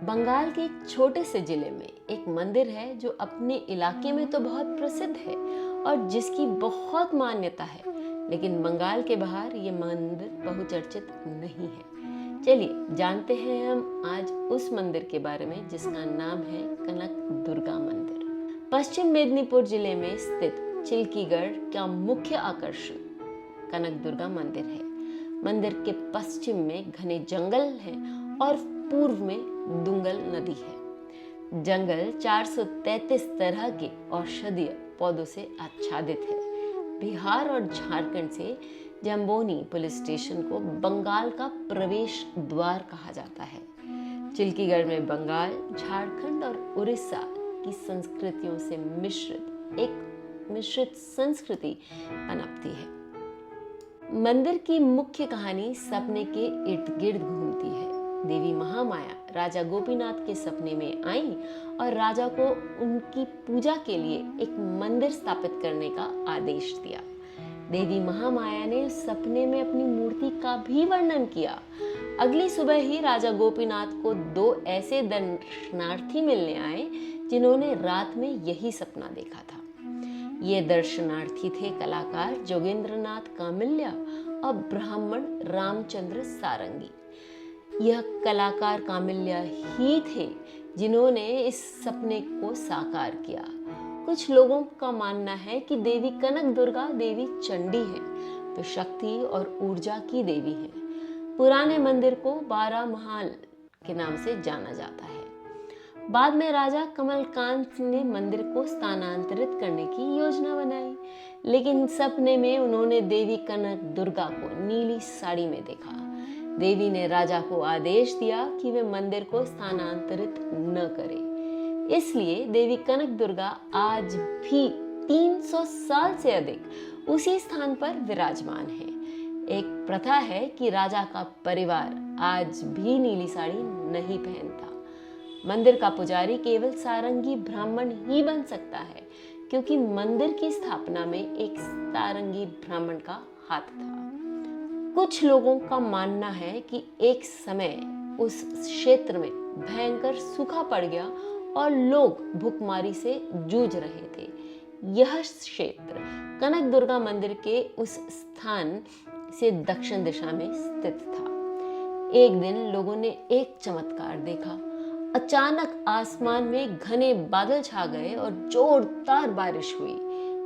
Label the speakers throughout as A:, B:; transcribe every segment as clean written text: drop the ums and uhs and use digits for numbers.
A: बंगाल के एक छोटे से जिले में एक मंदिर है जो अपने इलाके में तो बहुत प्रसिद्ध है और जिसकी बहुत मान्यता है, लेकिन बंगाल के बाहर ये मंदिर बहुचर्चित नहीं है। चलिए जानते हैं हम आज उस मंदिर के बारे में जिसका नाम है कनक दुर्गा मंदिर। पश्चिम मेदिनीपुर जिले में स्थित चिल्कीगढ़ का मुख्य आकर्षण कनक दुर्गा मंदिर है। मंदिर के पश्चिम में घने जंगल हैं और पूर्व में दुंगल नदी है। जंगल 433 तरह के औषधीय पौधों से आच्छादित है। बिहार और झारखंड से जम्बोनी पुलिस स्टेशन को बंगाल का प्रवेश द्वार कहा जाता है। चिल्कीगढ़ में बंगाल, झारखंड और उड़ीसा की संस्कृतियों से मिश्रित संस्कृति पनपती है। मंदिर की मुख्य कहानी सपने के इर्द गिर्द घूमती है। देवी महामाया राजा गोपीनाथ के सपने में आई और राजा को उनकी पूजा के लिए एक मंदिर स्थापित करने का आदेश दिया। देवी महामाया ने उस सपने में अपनी मूर्ति का भी वर्णन किया। अगली सुबह ही राजा गोपीनाथ को 2 ऐसे दर्शनार्थी मिलने आए जिन्होंने रात में यही सपना देखा था। ये दर्शनार्थी थे कलाकार जोगेंद्रनाथ कामिल्या और ब्राह्मण रामचंद्र सारंगी। यह कलाकार कामिल्या ही थे जिन्होंने इस सपने को साकार किया। कुछ लोगों का मानना है कि देवी कनक दुर्गा देवी चंडी है। वे शक्ति और ऊर्जा की देवी है। पुराने मंदिर को 12 महल के नाम से जाना जाता है। बाद में राजा कमलकांत ने मंदिर को स्थानांतरित करने की योजना बनाई, लेकिन सपने में उन्होंने देवी कनक दुर्गा को नीली साड़ी में देखा। देवी ने राजा को आदेश दिया कि वे मंदिर को स्थानांतरित न करे। इसलिए देवी कनक दुर्गा आज भी 300 साल से अधिक उसी स्थान पर विराजमान है। एक प्रथा है कि राजा का परिवार आज भी नीली साड़ी नहीं पहनता। मंदिर का पुजारी केवल सारंगी ब्राह्मण ही बन सकता है, क्योंकि मंदिर की स्थापना में एक सारंगी ब्राह्मण का हाथ था। कुछ लोगों का मानना है कि एक समय उस क्षेत्र में भयंकर सूखा पड़ गया और लोग भूखमरी से जूझ रहे थे। यह क्षेत्र कनक दुर्गा मंदिर के उस स्थान से दक्षिण दिशा में स्थित था। एक दिन लोगों ने एक चमत्कार देखा। अचानक आसमान में घने बादल छा गए और जोरदार बारिश हुई।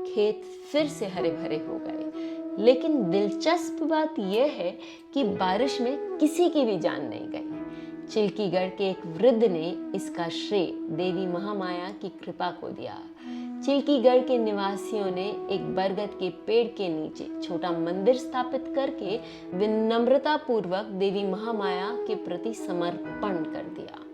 A: खेत फिर से हरे भरे हो गए, लेकिन दिलचस्प बात यह है कि बारिश में किसी की भी जान नहीं गई। चिल्कीगढ़ के एक वृद्ध ने इसका श्रेय देवी महामाया की कृपा को दिया। चिल्कीगढ़ के निवासियों ने एक बरगद के पेड़ के नीचे छोटा मंदिर स्थापित करके विनम्रता पूर्वक देवी महामाया के प्रति समर्पण कर दिया।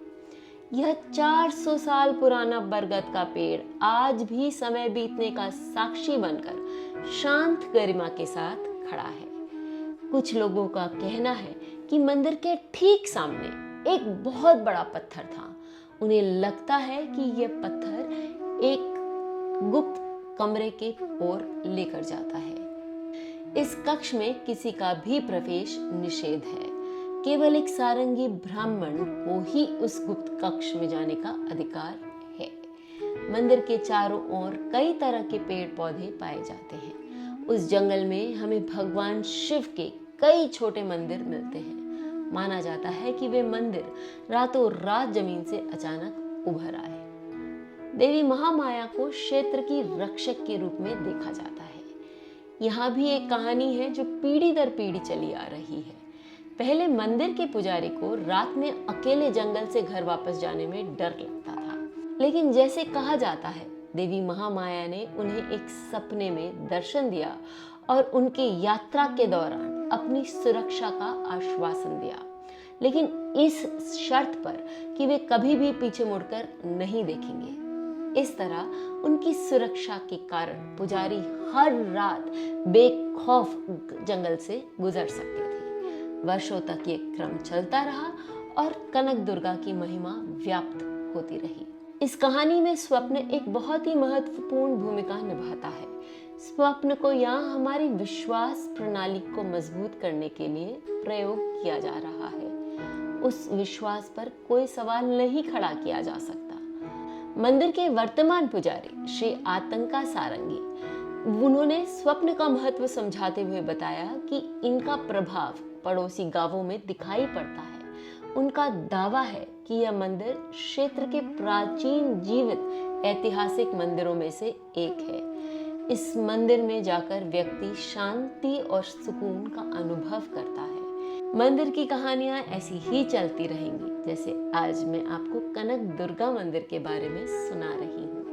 A: यह 400 साल पुराना बरगद का पेड़ आज भी समय बीतने का साक्षी बनकर शांत गरिमा के साथ खड़ा है। कुछ लोगों का कहना है कि मंदिर के ठीक सामने एक बहुत बड़ा पत्थर था। उन्हें लगता है कि यह पत्थर एक गुप्त कमरे के ओर लेकर जाता है। इस कक्ष में किसी का भी प्रवेश निषेध है। केवल एक सारंगी ब्राह्मण को ही उस गुप्त कक्ष में जाने का अधिकार है। मंदिर के चारों ओर कई तरह के पेड़ पौधे पाए जाते हैं। उस जंगल में हमें भगवान शिव के कई छोटे मंदिर मिलते हैं। माना जाता है कि वे मंदिर रातों रात जमीन से अचानक उभर आए। देवी महामाया को क्षेत्र की रक्षक के रूप में देखा जाता है। यहाँ भी एक कहानी है जो पीढ़ी दर पीढ़ी चली आ रही है। पहले मंदिर के पुजारी को रात में अकेले जंगल से घर वापस जाने में डर लगता था, लेकिन जैसे कहा जाता है देवी महामाया ने उन्हें एक सपने में दर्शन दिया और उनके यात्रा के दौरान अपनी सुरक्षा का आश्वासन दिया, लेकिन इस शर्त पर कि वे कभी भी पीछे मुड़कर नहीं देखेंगे। इस तरह उनकी सुरक्षा के कारण पुजारी हर रात बेखौफ जंगल से गुजर सकते थे। वर्षों तक ये क्रम चलता रहा और कनक दुर्गा की महिमा व्याप्त होती रही। इस कहानी में स्वप्न एक बहुत ही महत्वपूर्ण भूमिका निभाता है। स्वप्न को यहाँ हमारी विश्वास प्रणाली को मजबूत करने के लिए प्रयोग किया जा रहा है। उस विश्वास पर कोई सवाल नहीं खड़ा किया जा सकता। मंदिर के वर्तमान पुजारी श्री आतंका सारंगी, उन्होंने स्वप्न का महत्व समझाते हुए बताया कि इनका प्रभाव पड़ोसी गांवों में दिखाई पड़ता है। उनका दावा है कि यह मंदिर क्षेत्र के प्राचीन जीवित ऐतिहासिक मंदिरों में से एक है। इस मंदिर में जाकर व्यक्ति शांति और सुकून का अनुभव करता है। मंदिर की कहानियां ऐसी ही चलती रहेंगी, जैसे आज मैं आपको कनक दुर्गा मंदिर के बारे में सुना रही हूँ।